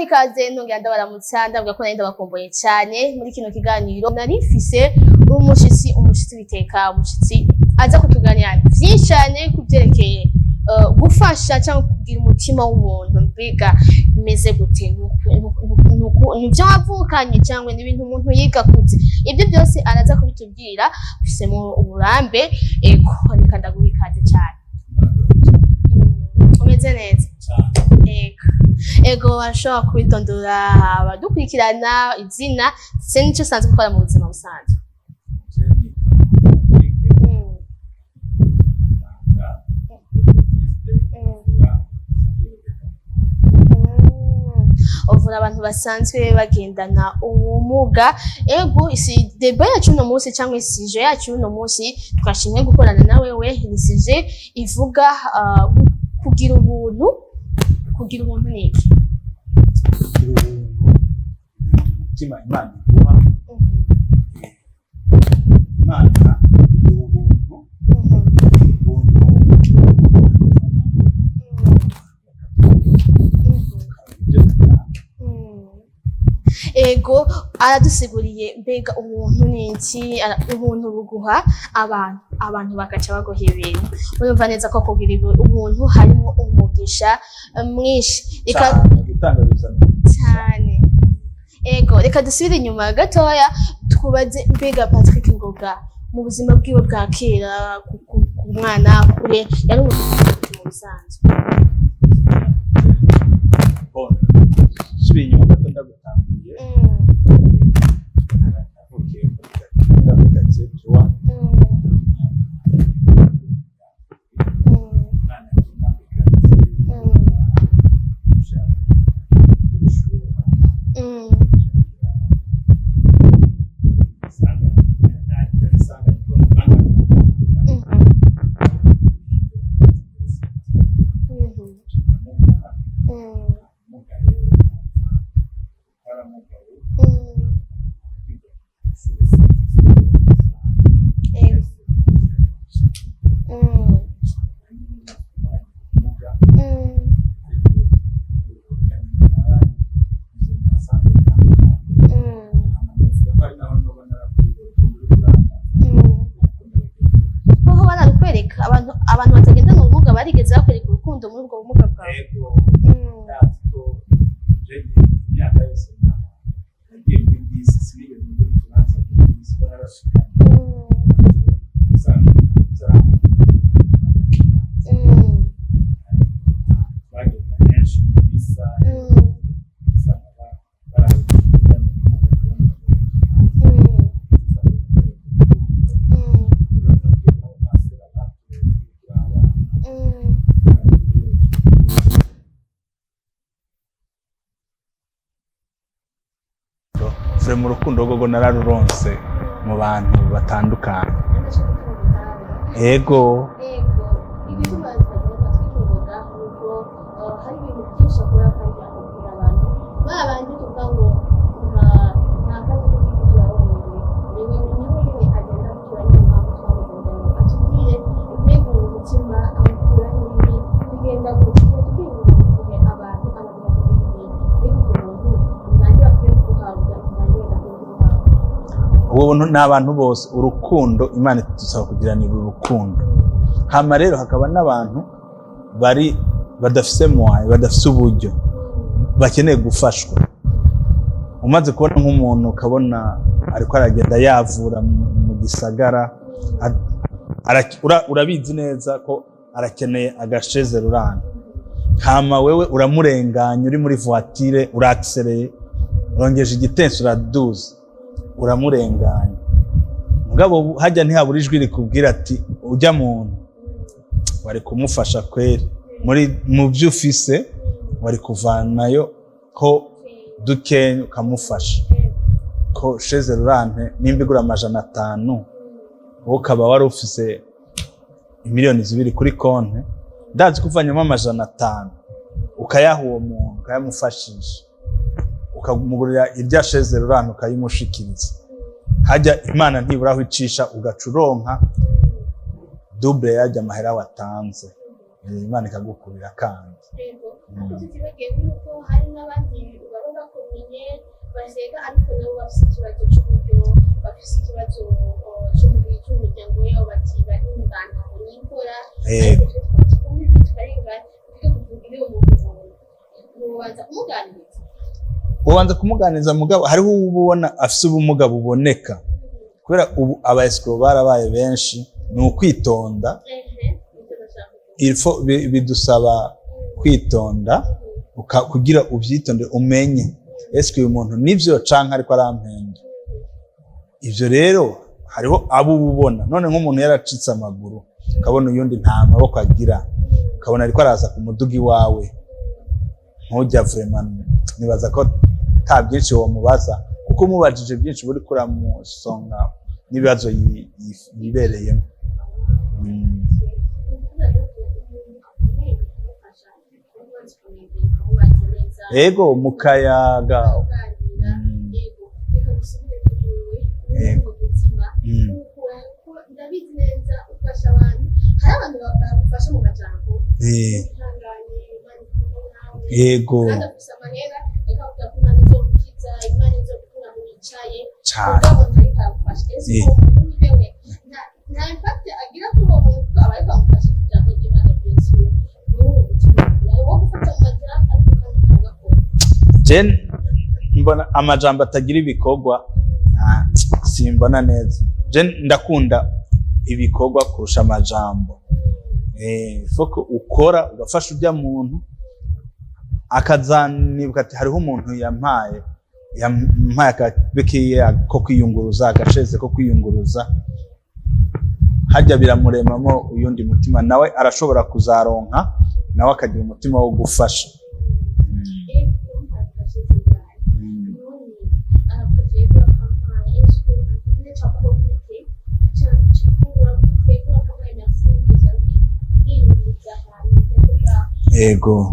ndabaha ikaze nongera ndabaramutsa ndavuga ko nari ndabakomboye cyane muri kino kiganiro nari mfise umushitsi biteka umushitsi aza kutuganira byinshi cyane kubyerekeye gufasha cyangwa kugira umutima w'umuntu mbega bimeze gute nivyo wavukanye cyangwa n'ibintu umuntu yiga kuze ibyo byose araza kubitubwira ufisemo uburambe ego reka ndaguha ikaze cyane umeze neza ego washobora kubitondora abadukurikirana izina ndetse n'icyo usanzwe gukora mu buzima busanzwe uvura abantu basanzwe bagendana ubumuga ego isi deba yacu uno munsi cyangwa isije yacu uno munsi twashimye gukorana na wewe isije ivuga kugira ubuntu ni iki umutima Imana iguha Imana ubuntu ego aradusiguriye mbega ubuntu ni iki ubuntu buguha abantu bagaca baguha ibintu urumva neza ko kugira ubuntu harimo umugisha mwinshi cyane ego reka dusubire inyuma gatoya twubaze mbega Patrick Ngoga mu buzima bwiwe bwa kera ku mwana kure yari umutima mu bisanzwe subiye inyuma gato ndagutangiye abantu batagendana ubumuga barigeze bakwereka urukundo muri ubwo bumuga bwawe mu rukundo rwo nararuronse mu bantu batandukanye ego hari ibintu byinshi akora kandi akabwira abantu babanje kuvuga ngo nta kazi ko kugira niwe agenda gutura n'impamvu twamugendanye atubwire mbega umutima amukura n'ibindi bigenda gutya tubwire abantu ubu buntu ni abantu bose urukundo Imana idusaba kugiranira urukundo hama rero hakaba n'abantu badafise moyo badafise uburyo bakeneye gufashwa umaze kubona nk'umuntu ukabona ariko aragenda yavura mu gisagara urabizi neza ko arakeneye agasheze rurana hama wewe uramurenganya uri muri voiture urakisereye urongeje igitensi uraduza uramurenganya mugabo hajya ntihabura ijwi rikubwira ati ujya muntu wari kumufasha kweri mu byo ufise wari kuvanayo ko dukenya ukamufasha ko sheze rurante nimba igura 500 wowe ukaba wari ufise miliyoni 2 kuri konti ndazi kuvanyamo 500 ukayaha uwo muntu ukayamufashisha ukamugurira irya sheze rurante ukayimushikiriza hajya Imana ntiburaho icisha ugacuronka double yajya amahera watanze Imana ikagukubira kandi hari n'abandi bakomeye basega ariko nabo bafite ikibazo cy'uburyo bafite ikibazo cy'umubiri cy'umuryango yabo bati bari mu bantu nikora ubanza kumuganiriza mugabo hariho ubona afise ubumuga buboneka kubera ubu aba escrow barabaye benshi ni ukwitonda bidusaba kwitonda kugira ubyitonde umenye eske uyu muntu nivyo canke ariko arampenda ivyo rero hariho abo ubona none nk'umuntu yaracitse amaguru ukabona uyundi nta maboko agira ukabona ariko araza ku mudugi wawe ntujya vraiment nibaza ko nta byinshi wo mubaza kuko mubajije byinshi buri kuramusonga n'ibibazo yibereyemo. Ego mukayaga ego Jen mbona amajambo atagira ibikorwa simbona neza. Jen ndakunda ibikorwa kurusha amajambo. Foko ukora ugafasha ujya muntu akazanibuka ati hariho umuntu yampaye akabekiye ko kwiyunguruza agasheze ko kwiyunguruza hajya biramuremamo uyundi mutima nawe arashobora kuzaronka nawe akagira umutima wo gufasha. Ego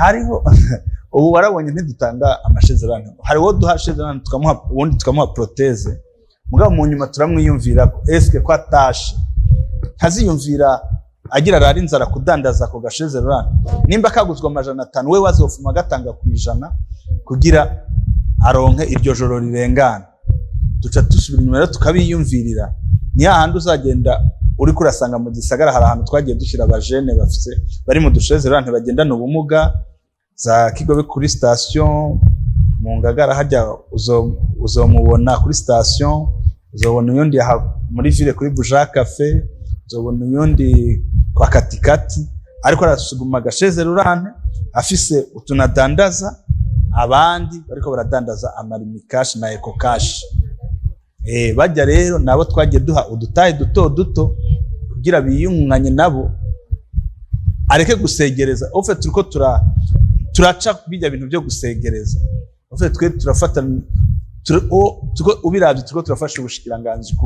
hariho ubu warabonye ntidutanga amashezerano hariho duha shezerano tukamuha ubundi tukamuha proteze mugabo mu nyuma turamwiyumvira ko eske ko atashe ntaziyumvira agira rari inzara kudandaza ko gashezerano nimba kaguzwa amajana 5 we wazofuma gatanga ku100 kugira aronke iryo joro rirengana duca tusubira inyuma rero tukabiyumvirira ni hahandi uzagenda uri kurasanga mu gisagara hari ahantu twagiye dushyira abajene bafite bari mu dushezerano bagendana ubumuga za Kigobe kuri station mu Ngagara hajya uzomubona kuri station uzobona uyundi muri ville kuri Buja Cafe uzobona uyundi kwa katikati ariko arasuguma gashezerano afise utunadandaza abandi bariko baradandaza amarimi cash na eco cash. Bajya rero nabo twagiye duha udutaye duto kugira biyunganye nabo areke gusegereza ofe turiko turaca bijya bintu byo gusegereza ofe twe turafata ubiravye turiko turafasha ubushikiranganzi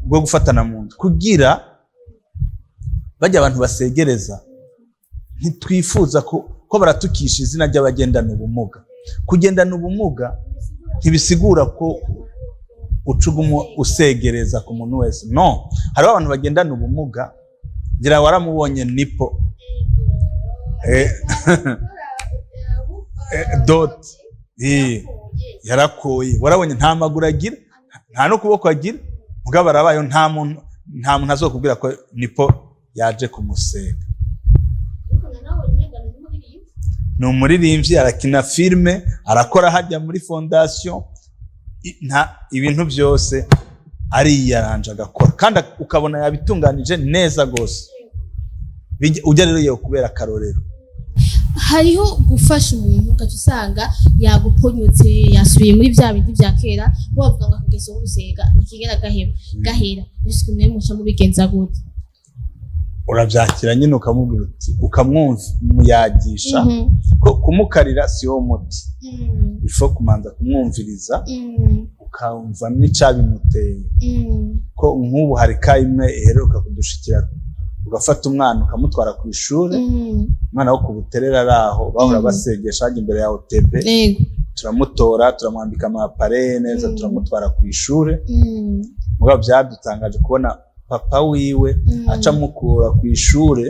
bwo gufatana mu nda kugira bajya abantu basegereza ntitwifuza ko baratukisha izina ry'abagendana ubumuga. Kugendana ubumuga ntibisigura ko ucugumo usegereza ku muntu wese no hari abantu bagendana ubumuga gira waramubonye nipo dot yarakoye warabonye nta maguru agira nta no kuboko agira mugabo arabayo nta muntu azokubwira ko nipo yaje kumusega. ni umuririmbyi arakina filme arakora hajya muri fondation nta ibintu byose ari yaranje agakora kandi ukabona yabitunganije neza gose ujya rero yewe kubera karorero. Hariho gufasha umuntu ugasanga yaguponyotse yasubiye muri bya bindi bya kera bavuga ngo kugeso gusega ikigera gahera bishwe mwe muca mu bigenza gute urabyakira nyine ukamubwira uti ukamwumva muyagisha ko kumukarira si wo muti ifo kumanza kumwumviriza ukamva n'icabimuteye ko nk'ubu hari kayimwe iheruka kudushikira ugafata umwana ukamutwara ku ishuri umwana wo kubuterera araho bahora basegesha hajya imbere ya OTB turamutora turamwambika amapare neza turamutwara ku ishuri mugabo byadutangaje kubona papa wiwe aca mukura ku ishuri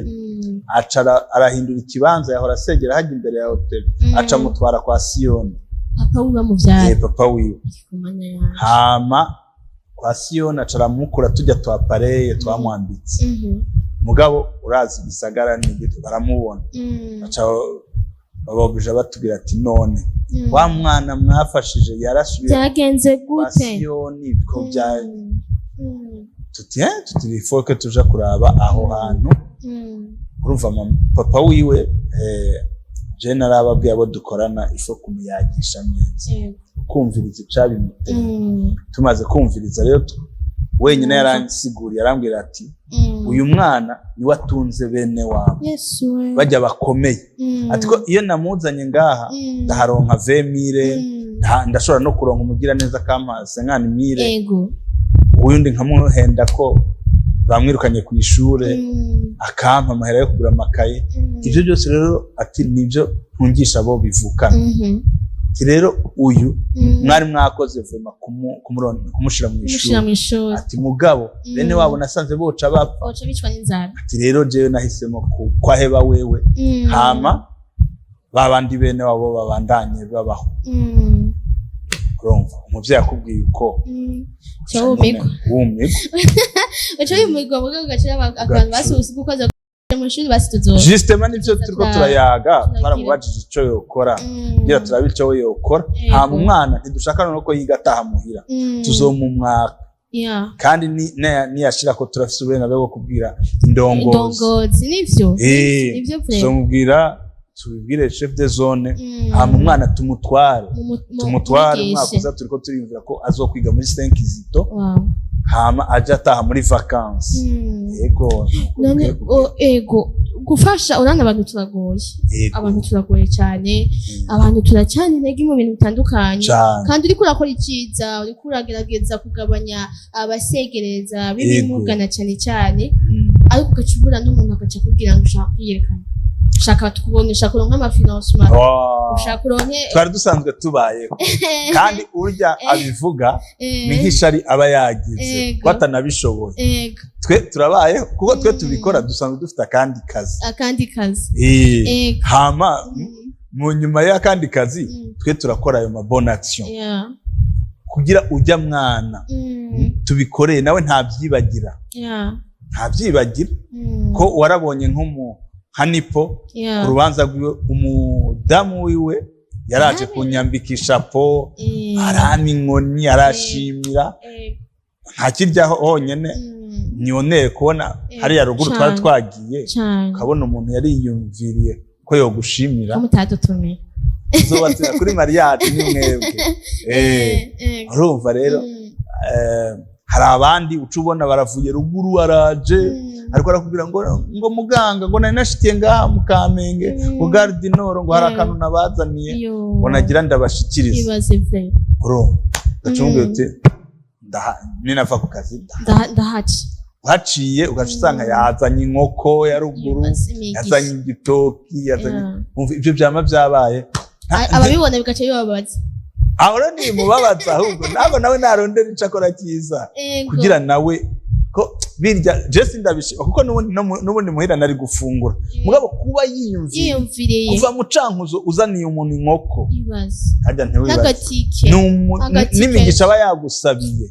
acara arahindura ikibanza yahora asengera hajya imbere ya hotel aca mutwara kwa Siyoni papa wiwe muvyara papa wiwe hama kwa Siyoni acara mukura tujya twa pareye twamwambitse mugabo urazi gisagara n'igito baramubona aca bababuje batubwira ati none wa mwana mwafashije yarasubiye byagenze gute Siyoni ko bya tutirifoke tuja kuraba aho hantu urumva papa wiwe je narababwiye abo dukorana ifo kumuyagisha neza kumviriza icabimute tumaze kumviriza rero wenyine yaransiguriye arambwira ati uyu mwana ni watunze bene wabo bajya bakomeye ati ko iyo namuzanye ngaha ndaharonka 20,000 ndashobora no kuronka umugira neza kamaze nkana 1,000 uyundi nkamuhenda ko bamwirukanye ku ishure akampa amahera yo kugura amakaye ivyo byose rero ati nivyo ntungisha abo bivukana ati rero uyu mwari mwakoze vema kumushira mu ishuri ati mugabo bene wabo nasanze boca bapfa bicwa n'inzara ati rero jewe nahisemo kwaheba wewe hama babandi bene wabo babandanye babaho urumva umuvyeyi akubwiye uko cyawumiko uco yumigwa mugo gacira abantu basubiza gukoza mu shuri basituzo justement nivyo turiko turayaga baramubajije ico yokora ngira turabico we yokora hama umwana ntidushaka no ko yiga ataha muhira tuzomumwaka kandi ni yashira ko turafise uburenganzira bwo kubwira indongozi nivyo tuzomubwira tubibwire chef de zone hama umwana tumutware umwaka turiko turiyumvira ko azokwiga muri 5 Kizito hama aje ataha muri vacances yego none ego gufasha urana abantu turagoye cyane abantu turacyane intege mu bintu bitandukanye kandi uriko urakora iciza uriko uragerageza kugabanya abasegereza b'ibimugana cyane ariko ukacubura n'umuntu akaca kubwira ngo ushaka kwiyerekana ushaka tukubonesha kuronka amafinancement ushaka kuronke twari dusanzwe tubayeho kandi urya abivuga ni nk'ishari aba yagize batanabishoboye twe turabayeho kuko twe tubikora dusanzwe dufite akandi kazi hama mu nyuma y'akandi kazi twe turakora ayo mabona action kugira ujya mwana tubikoreye nawe ntabyibagira ko warabonye hanipo urubanza rwiwe umudamu wiwe yaraje kunyambikisha po arami inkoni arashimira ntakiryaho honyene niyoneye kubona hariya ruguru twari twagiye ukabona umuntu yariyumviriye ko yogushimira mutadutumiye uzobatira kuri mariage ni mwebwe urumva rero hari abandi ucubona baravuye ruguru araje ariko arakubwira ngo muganga ngo nari nashikiye ngaha mu Kamenge ngo garde nord ngo hari akantu nabazaniye ngo nagira ndabashikiriza urumva gacunguye uti ninava ku kazi haciye ugaca usanga yazanye inkoko ya ruguru yazanye igitoki yazanye ivyo vyama vyabaye ababibona bigaca bibabaza ahora ni mubabaza ahubwo nabo nawe narondera icakora cyiza kugira nawe ko birya Jesse ndabishika kuko nubundi muhira nari gufungura mugabo kuba yiyumviriye kuva mu cankuzo uzaniye umuntu inkoko hajya ntiwibaza n'imigisha aba yagusabiye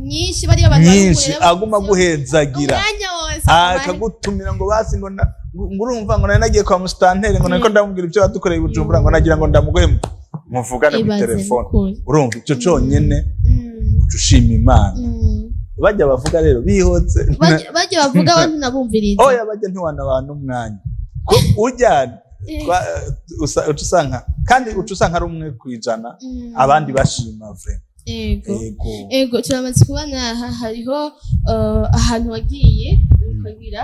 nyinshi bari abantu nyinshi aguma guhezagira akagutumira ngo basi ngo urumva ngo nagiye kwa mustantere ngo nako ndamubwira ibyo badukoreye Bujumbura ngo nagira ngo ndamuguhe muvugane ku telefone urumva icyo conyene ucushima Imana bajya bavuga rero bihotse bajya bavuga abantu nabumviriza oya bajya ntiwana abantu umwanya ko ujyana ucusanga kandi ucusanga ari umwe kwijana abandi bashima vraiment ego turamaze kubona hariho ahantu wagiye ukagira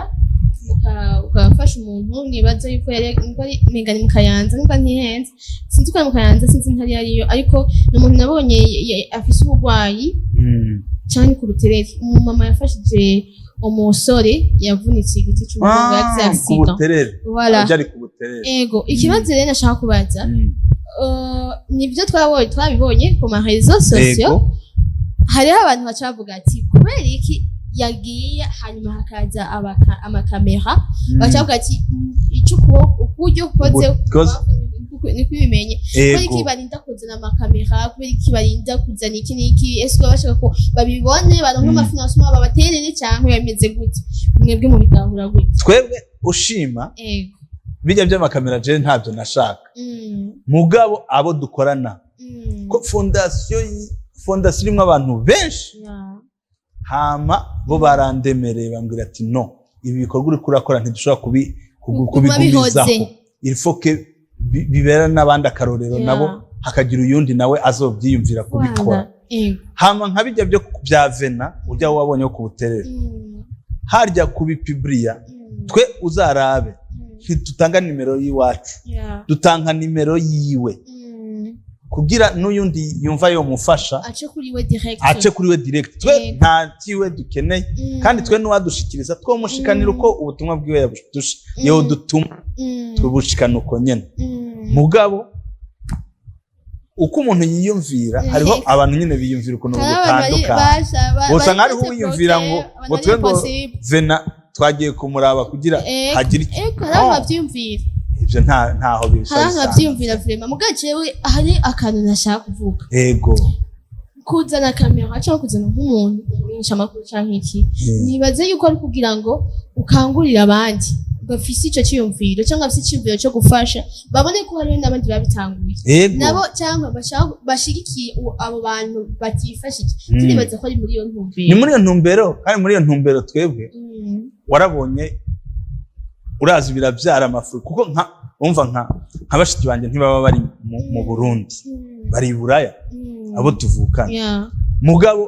ukafasha umuntu nibaza yuko yari mengani mu Kayanza nimba ntihenze sinzi ko mu Kayanza sinzi ntari ariyo ariko n'umuntu nabonye afise ubugwayi cyane ku Buterere umumama yafashije umusore yavunitse igiti cy'umugongo yagize accident voilà byari ku Buterere ego ikibazo rero nashaka kubaza nibyo twabibonye ku ma réseaux sociaux hariho abantu bacavuga ati kubera iki yagiye hanyuma hakaza amakamera bacavuga ati icyo ukuryo ukoze ni kwibimenye kubera iki barinda kuzana amakamera kubera iki barinda kuzana iki niki ese bashaka ko babibone baronka amafinansiyuma babaterere cyangwa bameze gute mwebwe mu bitahura gute twebwe ushima bijya by'amakamera je ntabyo nashaka mugabo abo dukorana ko fondation irimo abantu benshi hama bo barandemereye bambwira ati no ibi bikorwa uri kurakora ntidushobora kubigumizaho il faut que bibera n'abandi akarorero nabo hakagira uyundi nawe azobyiyumvira kubikora hama nka bijya byo bya vena ujya wabonye ko kubuterera harya kubipubliya twe uzarabe ntitutanga nimero yiwacu dutanga nimero yiwe kugira n'uyundi yumva yo mufasha ace kuri we direct twe nta kiwe dukeneye kandi twe n'uwadushikiriza two mushikanira uko ubutumwa bwiwe yabushutusha yo dutuma tubushikana uko nyene mugabo uko umuntu yiyumvira hariho abantu nyene biyumvira ukuntu gutandukana bose nkariho wiyumvira ngo twego vena twagiye kumuraba kugira hagire abavyumvira ivyo ntaho bishaje abavyumvira vraiment mugacewe hari akantu nashaka kuvuga ego kuzana kamera cyangwa kuzana nk'umuntu ubinisha amakuru cyangwa iki nibaze yuko ari kugira ngo ukangurira abandi bafise ico cyiyumviro cyangwa bafise icyumviro cyo gufasha babone ko hari n'abandi babitanguye nabo cyangwa bashigikiye abo bantu batifashije turibaza ko ari muri iyo ntumbero ni muri iyo ntumbero kandi muri iyo ntumbero twebwe warabonye urazi birabyara amafuru kuko nka bashiki banje ntibaba bari mu Burundi bari Buraya abo tuvukana mugabo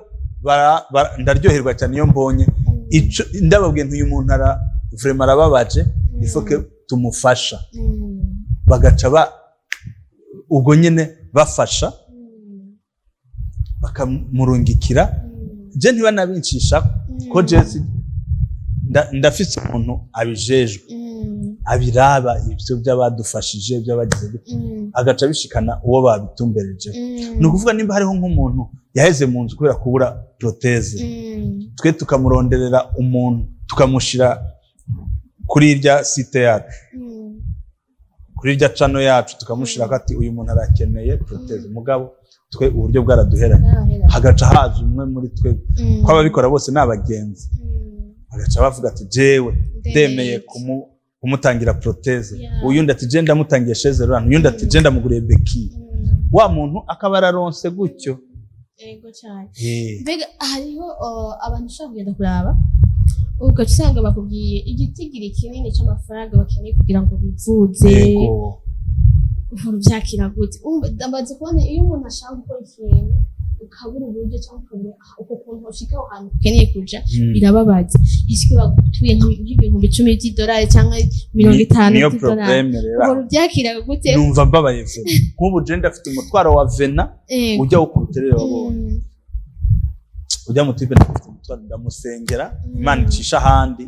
ndaryoherwa cyane iyo mbonye ico ndababwiye ntuyu muntu vraiment arababaje il faut que tumufasha bagaca ubwo nyene bafasha bakamurungikira je ntibanabincisha ko Jesse ndafise umuntu abijejwe abiraba ivyo by'abadufashije by'abagize agaca bishikana uwo babitumbereje no kuvuga nimba hariho nk'umuntu yaheze mu nzu kubera kubura proteze twe tukamuronderera umuntu tukamushira kuri irya site yacu kuri irya channel yacu tukamushira kati uyu muntu arakeneye proteze mugabo twe uburyo bwaraduheranye hagaca haje umwe muri twe ko ababikora bose n'abagenzi agaca bavuga ati jewe ndemeye kumutangira proteze uyundi ati je ndamutangiye chaise roulante uyundi ati je ndamuguriye beki wa muntu akaba araronse gutyo ego cyane mbega hariho abantu ushaka kugenda kuraba ugasanga bakubwiye igitigiri kinini cy'amafaranga bakeneye kugira ngo bivuze byakira gute ndamaze kubona iyo umuntu ashaka gukora ikintu ukabura uburyo cyangwa ukabura uko kuntu ushika aho hantu ukeneye kuja birababaza iswe bagutuye nk'ibihumbi 10 by'idolari cyangwa 50 by'idolari ubwo byakira gute numva mbabaye vuba nk'ubu je ndafite umutwaro wa vena ujya ukuruterera wabonye ujya mu tipe ndafite umutwaro ndamusengera Imana icisha ahandi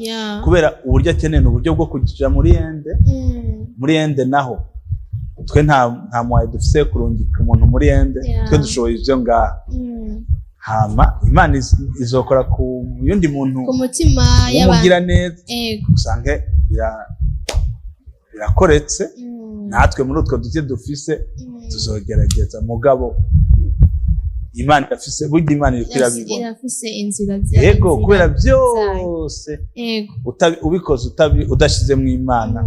kubera uburyo akeneye uburyo bwo kujya muri ende naho twe nta mwaye dufise kurungika umuntu muri ende twe dushoboye ivyo ngaha hama Imana izokora ku yundi muntu ku mutima y'abantu neza usange birakoretse natwe muri utwo duke dufise tuzogerageza mugabo Imana irafise burya Imana irabibona irafise inzira yego kubera byose ubikoze udashize mu Imana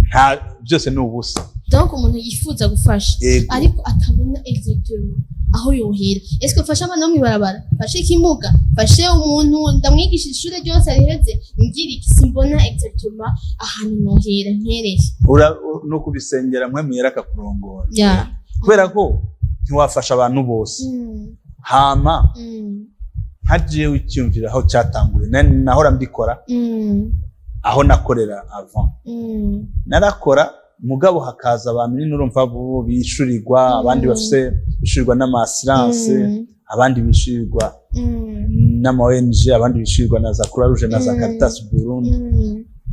nta byose ni ubusa donc umuntu yifuza gufasha ariko atabona exactement aho yohera est-ce que fasha abana mu ibarabara fashe ikimuga fashe umuntu ndamwigisha ishure ryose ariheze ngira ikisimbona exactement ahantu nohera nkereye no kubisengera mwe muyera akakurongora kubera ko ntiwafasha abantu bose hama hagiye wicyumvira aho cyatangure nahora mbikora aho nakorera avant narakora mugabo hakaza abantu n'urumva bo bishurirwa abandi bafise bishurirwa n'amassurance abandi bishurirwa n'ama ONG abandi bishurirwa na za Croix Rouge na za Caritas Burundi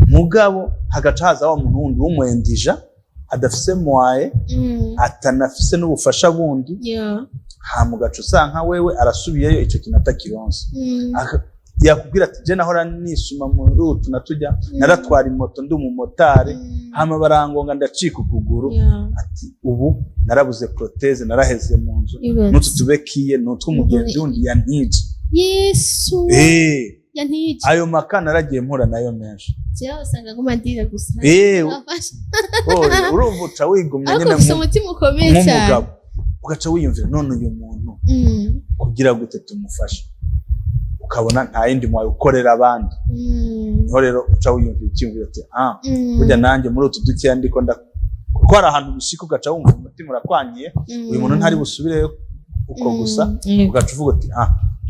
mugabo hagaca haza wa muntu wundi w'umwendija adafise mwaye atanafise n'ubufasha bundi ha mugaca usanka wewe arasubiyeyo ico kinata kironse yakubwira ati je nahora nisuma mu rutu natujya naratwara imoto ndi umumotari hama barangonga ndacika ukuguru ati ubu narabuze proteze naraheze mu nzu n'utu tubekiye n'utwo mugenzi wundi yantije Yesu yantije ayo makana naragiye mpura nayo menshi cyangwa usanga ngumandira gusa urumva uca wigumye nyine mu mutima ukomeye nk'umugabo ugaca wiyumvira none uyu muntu kugira gute tumufasha ukabona nta yindi mwawe ukorera abandi niho rero uca wiyumvira icyumviro ati burya nanjye muri utu dukeya ndiko kuko hari ahantu bishika ugaca wumva umutima urakwanyiye uyu muntu ntari busubireyo uko gusa ugaca uvuga ati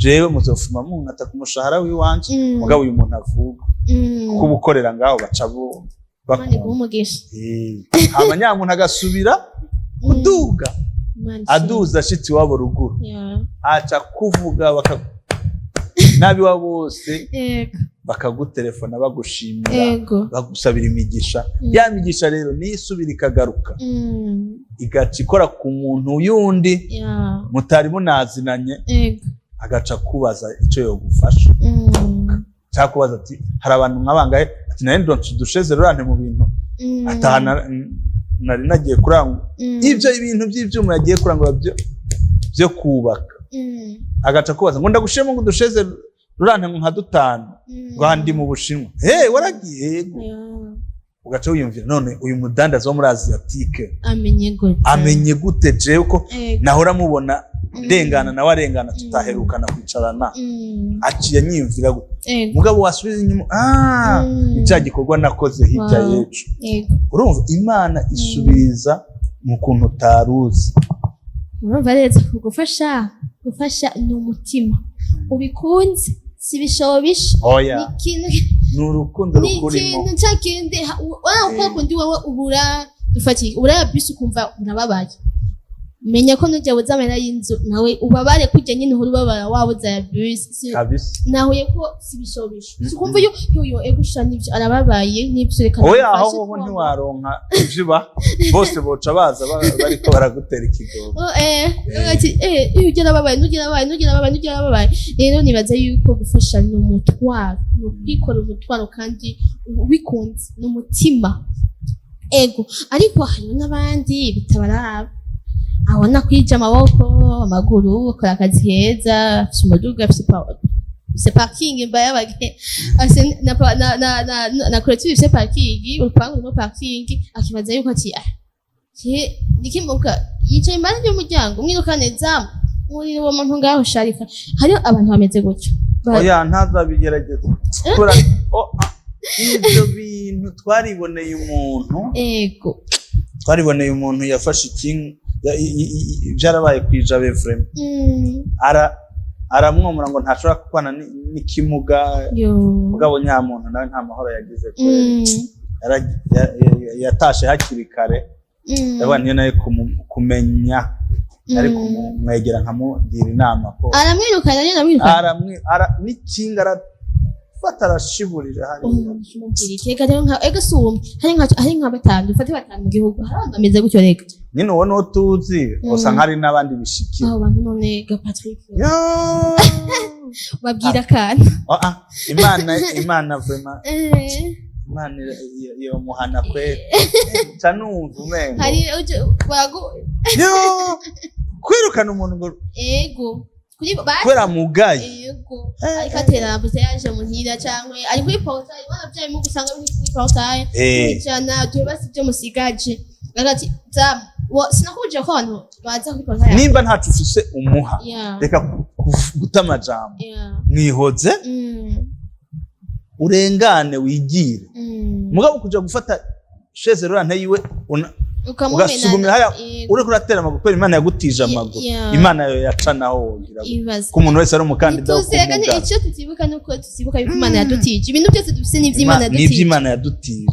jewe muzofuma munkata ku mushahara w'iwanje mugabo uyu muntu avuga kuko ubukorera ngaho baca hama nyamuntu agasubira kuduga aduza ashitsi wabo ruguru aca kuvuga nabi wa bose bakagutelefona bagushimira bagusabira imigisha ya migisha rero nisubira ikagaruka igaca ikora ku muntu yundi mutari munazinanye agaca kubaza icyo yogufasha cyakubaza ati hari abantu nkabangaye ati nari ndonse dusheze rurante mu bintu atahana nari nagiye kurangura ibyo ibintu by'ivyuma yagiye kurangura byo kubaka agaca kubaza ngo ndagushemo ngo dusheze rurante nka dutanu rwandi mu Bushinwa waragiye yego ugaca wiyumvira none uyu mudandaza wo muri Asiatique amenye gute jewe ko nahora mubona ndengana nawe arengana tutaherukana kwicarana aciye nyimvira gute mugabo wasubiza inyuma icya gikorwa nakoze hirya yecu urumva Imana isubiriza mu kuntu utaruzi urumva rero gufasha ni umutima ubikunze si bishobisha ni urukundo rukurimo ni ikintu cyakindi waba kundi wowe ubura dufatiye ubura bisi ukumva urababaye menya ko nujya buzamera y'inzu nawe ubabare kujya nyine uhuru babara wabuza ya bisi nahuye ko si bishobisha ukumva yo egusha nivyo arababaye nivyo reka aho wowe ntiwaronka ijiba bose boca baza bariko baragutera ikigogo ugera babaye rero nibaza yuko gufasha ni umutwaro ni ukwikora umutwaro kandi bikunze ni umutima ariko hari n'abandi bitabaraba abona kwija amaboko amaguru ukora akazi keza afite umuduga afite parking mbaya bage na clôture afite parking urupangu rurimo parking akibaza yuko ati nikimuka yicaye impande y'umuryango umwiruka neza muri uwo muntu ngaho sharika hari abantu bameze gutyo ntazabigerageza ibyo bintu twariboneye umuntu yafashe ikintu byarabaye kwijabe vrema aramwomora ngo ntashobora kubana n'ikimuga mugabo nyamuntu nawe nta mahoro yagize yatashe hakiri kare yabana niyo nawe kumenya ari kumwegera nkamugira inama ko aramwirukana n'ikinga arafata arashiburira hari nka batanu dufate batanu mu gihugu hari abantu bameze gutyo reka nyine uwo niwo tuzi usanga hari n'abandi bishikira aho bantu none ga Patrick babwira kana Imana vrema Imana yo muhana kwe canumva umengo hari kwirukana umuntu ngo kwera mugaye ariko atera ambuteyage muhira cyangwa ari kuri portail bavyaye mu gusanga biri kuri portail cyana tubasi byo musigaje agati sinakuje ko abantu baza kuri portail nimba ntacu ufise umuha reka guta amajambo mwihoze urengane wigire mugabo kuja gufata chaise rurante yiwe ugasugumira haya uri kuratera amaguru Imana yagutije amaguru Imana yo yacanaho wogira ko umuntu wese ari umukandida wo kuvuga icyo tutibuka nuko tuzibuka yuko Imana yadutije ibintu byose dufise n'ivy'Imana yadutije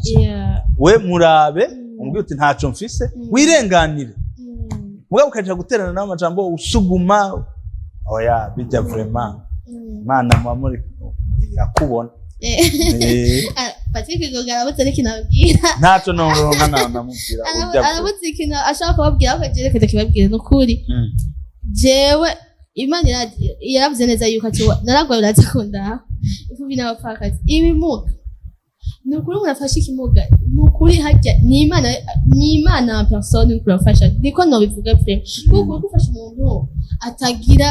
we murabe umbwira uti ntaco mfise wirenganire mugabo ukaja guterana n'amajambo usuguma bijya vraiment Imana mwamuri yakubona Patrick Kugira abutse n'ikinabwira ntaco noronka namubwira arabutse ikintu ashaka kubabwira ko jerekeza kibabwira n'ukuri jewe Imana yaravuze neza yuko ati naragwaye urazakunda imfubyi n'abapfakazi ibimuga nukuri munafasha ikimuga nukuri hajya ni imana personne kurafasha niko no bivuga frame kuko gufasha umuntu atagira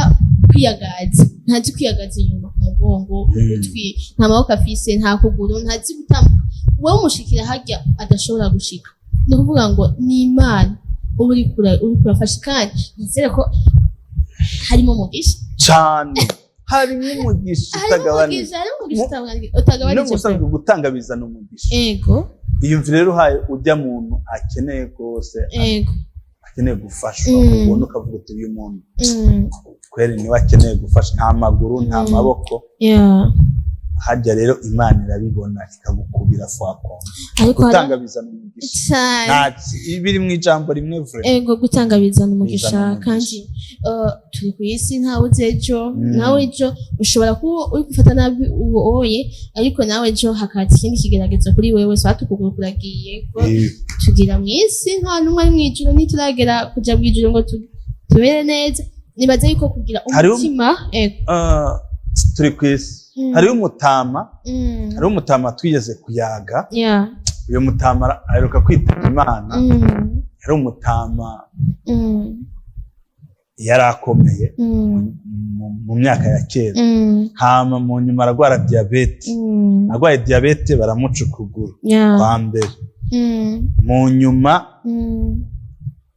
kwiyagaza ntazi kwiyagaza inyuma ku mugongo utwi nta maboko afise nta kuguru ntazi gutambuka wowe umushikira hajya adashobora gushika no kuvuga ngo ni imana uri kurafasha kandi nizere ko harimo umugisha cyane harimo umugisha utagabanije no musanzwe gutanga bizana umugisha ego iyumvire rero uhaye ujya muntu akeneye rwose ego akeneye gufashwa ubona ukavuga uti uyu muntu kweri niwe akeneye gufasha nta maguru nta maboko hajya rero imana irabibona ikagukubira fwako gutanga bizana umugisha biri mu ijambo rimwe vure ego gutanga bizana umugisha kandi turi ku isi ntawe uzejo nawe ejo ushobora kuba uri gufata nabi uwoye ariko nawe ejo hakaza ikindi kigeragezo kuri wewe so hatukuguru kuragiye tugira mu isi nta numwe ari mu ijuru nituragera kuja mu ijuru ngo tubere neza nibaze yuko kugira umutima turi ku isi hariho umutama twigeze kuyaga uyo mutama aheruka kwitaba Imana yari umutama yari akomeye mu myaka ya kera hama mu nyuma aragwara diyabete baramuca ukuguru kwa mbere mu nyuma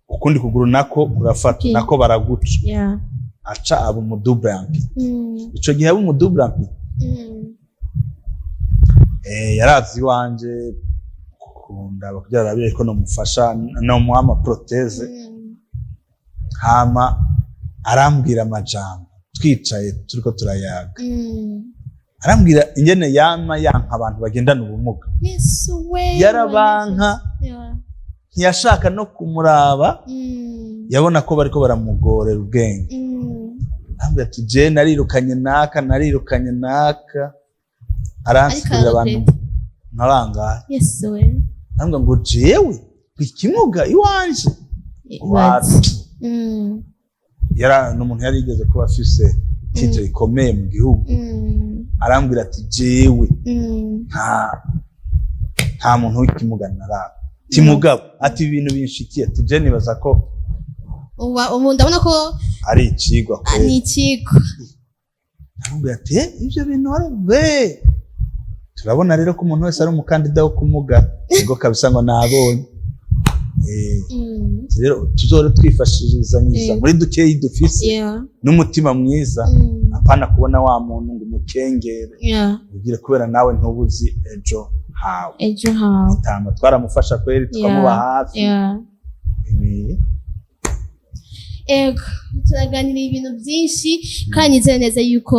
ukundi kuguru nako urafata nako baraguca aca aba umudubrampi ico gihe aba umudubrampi yarazi wanje kunda bakugira arabiye ko no mufasha no muama proteze hama arambwira amajambo twicaye turiko turayaga arambwira ingene yanka abantu bagendana ubumuga yarabanka ntiyashaka no kumuraba yabona ko bariko baramugorera ubwenge arambwira ati je narirukanye naka aransubira abantu nkabanga arambwira ngo jewe ikimuga iwanje yara n'umuntu yari yigeze kuba afise titre ikomeye mu gihugu arambwira ati jewe nta muntu w'ikimuga naraba timugabo ati ibintu binshikiye ati je nibaza ko ubu ndabona ko ari ikigwa kweli ni ikigo arambwira ati ivyo bintu warabe turabona rero ko umuntu wese ari umukandida wo kumuga ngo kabisa ngo nabonye rero tuzore twifashirizanyiza muri dukeyi dufise n'umutima mwiza apana kubona wa muntu ngo umukengere ugire kubera nawe ntubuzi ejo hawe itama twaramufasha kweli tukamuba hafi ego turaganira ibintu byinshi kandi nizera neza yuko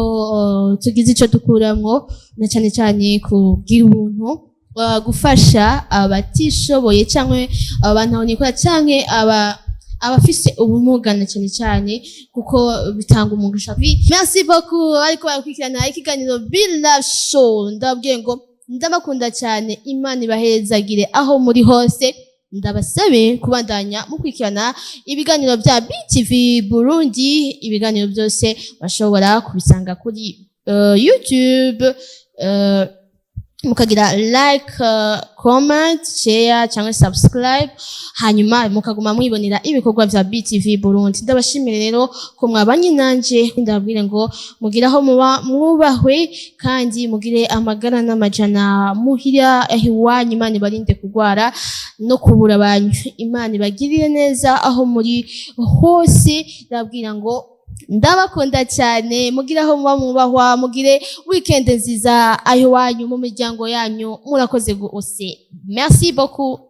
tugize ico dukuramwo na cyane cyane kugira ubuntu gufasha abatishoboye cyangwa abantu abonikora cyangwa abafise ubumuga na cyane kuko bitanga umugisha. Merci beaucoup ariko barakurikirana ikiganiro Be Love Show ndabwiye ngo ndabakunda cyane Imana ibahezagire aho muri hose ndabasabe kubandanya mukurikirana ibiganiro bya BTV Burundi ibiganiro byose bashobora kubisanga kuri YouTube mukagira like comment share cyangwa subscribe hanyuma mukaguma mwibonera ibikorwa bya BTV Burundi ndabashimire rero ko mwabanye nanje ndabwire ngo mugira aho muba mwubahwe kandi mugire amagara n'amajana muhira ahiwanyu Imana barinde kugwara no kubura banyu Imana bagirire neza aho muri hose ndabwira ngo ndabakunda cyane mugira aho muba mwubahwa mugire weekend nziza ahiwanyu mu miryango yanyu murakoze gose merci beaucoup.